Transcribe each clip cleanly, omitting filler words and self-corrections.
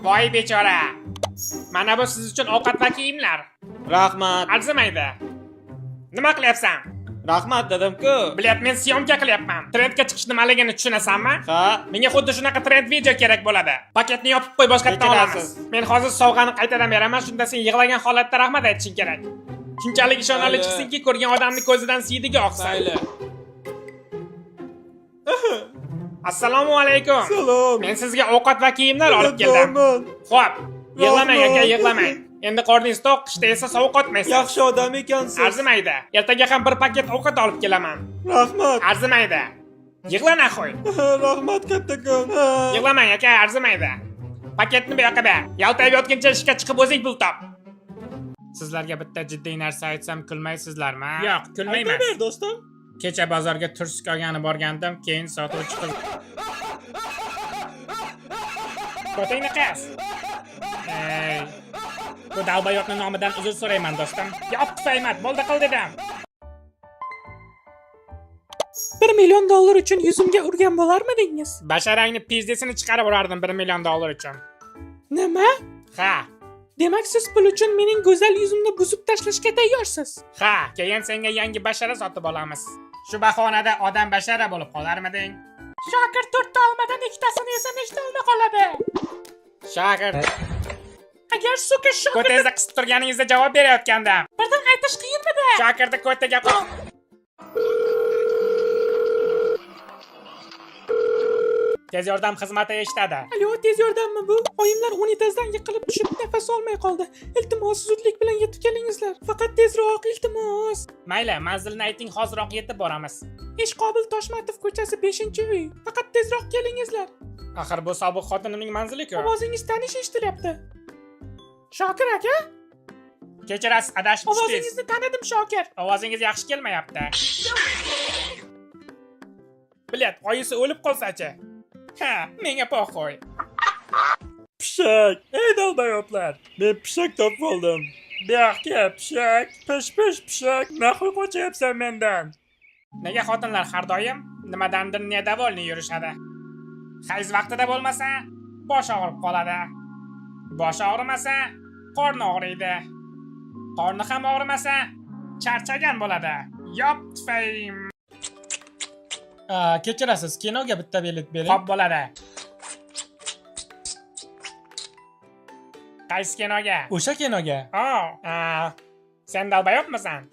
Voy bechora. Mana bu siz uchun ovqat va kiyimlar. Rahmat. Arzimaydi. Nima qilyapsan? Rahmat dedim-ku. Bilyapman, syomka qilyapman. Trendga chiqish nimaligini tushunasanmi? Ha? Menga xuddi shunaqa trend video kerak bo'ladi. Paketni yopib qo'y, boshqa yerdan olamiz. Kechirasiz. Men hozir sovg'ani qaytadan beraman, shunda sen yig'lagan holatda rahmat aytishing kerak. Shunchalik ishonarli Mayli. chiqsinki, ko'rgan odamni ko'zidan siydiga oqsin. Mayli. Assalomu alaykum. Salom. Men sizga ovqat va kiyimlar olib keldim. Xo'p, yig'lamang aka, yig'lamang. Endi qorningiz to'q, qishda esa sovuq otmaysiz. Yaxshi odam ekansiz. Arzimaydi. Ertaga ham bir paket ovqat olib kelaman. Rahmat. Arzimaydi. Yig'la naxoy. Rahmat kattakon. Yig'lamang aka, arzimaydi. Paketni bu yoqqa ber. Yaltayib yotguncha ishga chiqib o'zing pul top. Sizlarga bitta jiddiy narsa aytsam kulmaysizlarmi? Yo'q, kulmayman. Aytaver do'stim. Kecha bozorga tursk olgani borgandim, keyin sotuvchi qiz. Qo'tingni qas. Ey. Bu dalbayoqning nomidan uzr so'rayman do'stim. Yop tufaymat, bo'ldi qil dedim. $1 million uchun yuzimga urgan bo'larmidingiz? Basharangni pizdesini chiqarib urardim $1 million uchun. Nima? Ha. Demak siz pul uchun mening go'zal yuzimni buzib tashlashga tayyorsiz? Ha, keyin senga yangi bashara sotib olamiz. Shu bahonada odam bashara bo'lib qolarmiding? Shokir 4 ta olmadan ikkitasini yesa nechta olma qoladi? Shokir. Agar suka Shokir ko'tangizda qisib turganingizda javob berayotgandim. Birdan aytish qiyinmidi? Shokirni ko'taga qo'y. Tez yordam xizmati eshitadi. Alo, tez yordammi bu? Oyimlar unitazdan yiqilib tushib nafas olmay qoldi. Iltimos, zudlik bilan yetib kelingizlar. Faqat tezroq, iltimos. Mayli, manzilni ayting, hoziroq yetib boramiz. Ishqobil Toshmatov ko'chasi 5-uy. Faqat tezroq kelingizlar. Axir bu sobiq xotinimning manzili-ku. Ovozingiz tanish eshitilyapti. Shokir aka? Kechirasiz, adashib tushdingiz. Ovozingizni tanidim, Shokir. Ovozingiz yaxshi kelmayapti. Bilet, oyisi o'lib qolsa-chi? Ha, menga qo'y. Pishak. Ey dalbayotlar. Men pishak topib oldim. Bu yoqqa pishak, pish pishak. Naxoy qochyapsan mendan? Nega xotinlar har doim nimadandir nedavolni yurishadi? Hayz vaqtida bo'lmasa, bosh og'rib qoladi. Bosh og'rimasa, qorni og'riydi. Qorni ham og'rimasa, charchagan bo'ladi. Yop tufayim. Kechirasiz, kinoga bitta bilet bering. Xo'p bo'ladi. Qaysi kinoga? O'sha kinoga. Sen dalbayopmisan?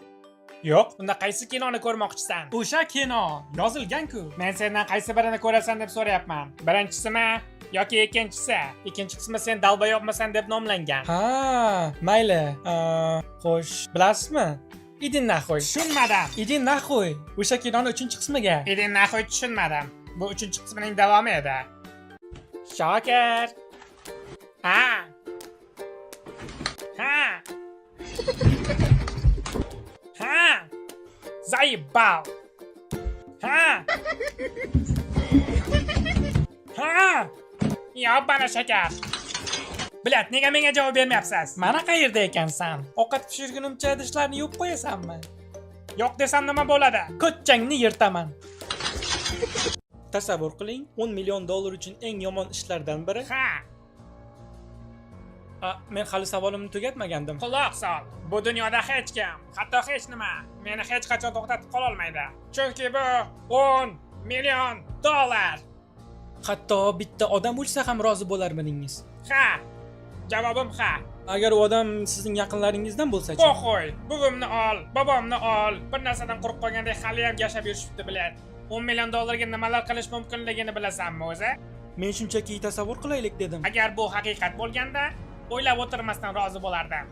Yo'q. Unda qaysi kinoni ko'rmoqchisan? O'sha kino, yozilgan-ku. Men sendan qaysi birini ko'rasan deb so'rayapman. Birinchisimi yoki ikkinchisi? Ikkinchi qismi sen dalbayopmisan deb nomlangan. Ha, mayli. Xo'sh, bilasizmi? Idin naxoy. Tushunmadim. Idin naxoy. O'sha kinoning 3-qismiga. Idin naxoy tushunmadim. Bu 3-qismining davomi edi. Shokir. Ha. Zaybal. Yo, bana shakar. Bilat, nega menga javob bermayapsiz? Mana qayerda ekansan? Ovqat pishirgunimcha idishlarni yuvib qo'yasanmi? Yo'q desam nima bo'ladi? Ko'changni yirtaman. Tasavvur qiling, $10 million uchun eng yomon ishlardan biri. Ha. Men hali savolimni tugatmagandim. Quloq sol. Bu dunyoda hech kim, hatto hech nima meni hech qachon to'xtatib qola olmaydi. Chunki bu $10 million. Hatto bitta odam o'lsa ham rozi bo'larmidingiz? Ha. Javobim ha. Agar u odam sizning yaqinlaringizdan bo'lsa-chi? Qo'y, buvimni ol, bobomni ol. Bir narsadan qo'rqib qolgandek hali ham yashab yurishibdi bilan. $10 million ga nimalar qilish mumkinligini bilasanmi o'zi? Men shunchaki tasavvur qilaylik dedim. Agar bu haqiqat bo'lganda, o'ylab o'tirmasdan rozi bo'lardim.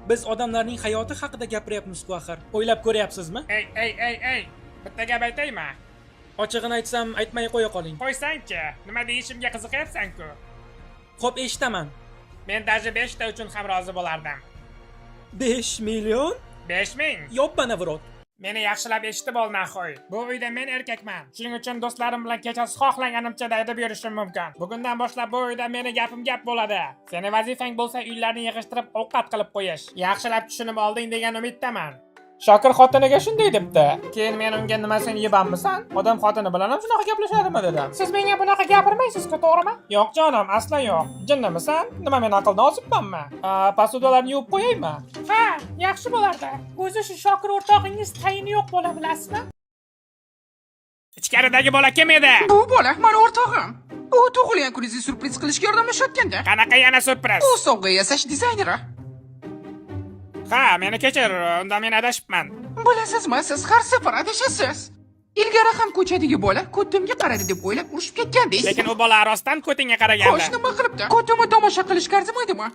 Biz odamlarning hayoti haqida gapiryapmiz-ku axir. O'ylab ko'ryapsizmi? Ey. Bitta gap aytaymi? Ochig'ini aytsam, aytmay qo'ya qoling. Qo'ysang-chi, nima deyishimga qiziqayapsan-ku? Xo'p, eshitaman. Men даже 5 ta uchun ham rozi bo'lardim. 5 million? 5000? Yo'q, vrot. Meni yaxshilab eshitib ol, naxoy. Bu uyda men erkakman. Shuning uchun do'stlarim bilan kechasi xohlaganimcha daydib yurishim mumkin. Bugundan boshlab bu uyda meni gapim gap bo'ladi. Seni vazifang bo'lsa uylarni yig'ishtirib ovqat qilib qo'yish. Yaxshilab tushunib olding degan umiddaman. Shokir xotiniga shunday debdi. Keyin men unga nima sen yebanmisan? Odam xotini bilan ham shunaqa gaplashadimi dedim. Siz menga bunaqa gapirmaysiz-ku, to'g'rimi? Yo'q jonim, aslo yo'q. Jinnimisan? Nima men aqldan ozibmanmi? Posudalarni yuvib qo'yaymi? Ha, yaxshi bo'lardi. O'zi shu Shokir o'rtog'ingiz tayini yo'q bola bilasizmi? Ichkaridagi bola kim edi? Bu bola mani o'rtog'im. U tug'ilgan kuningizni syurpriz qilishga yordamlashayotganda. Qanaqa yana surpriz? U sovg'a yasash dizayneri. Ha, meni kechir, unda men adashibman. Bilasizmi, siz har safar adashasiz. Ilgari ham ko'chadagi bola ko'timga qaradi deb o'ylab urishib ketgandingiz. Lekin u bola rostdan ko'tingga qaragandi. Xo'sh, nima qilibdi? Ko'timni tomosha qilishga arzimaydimi?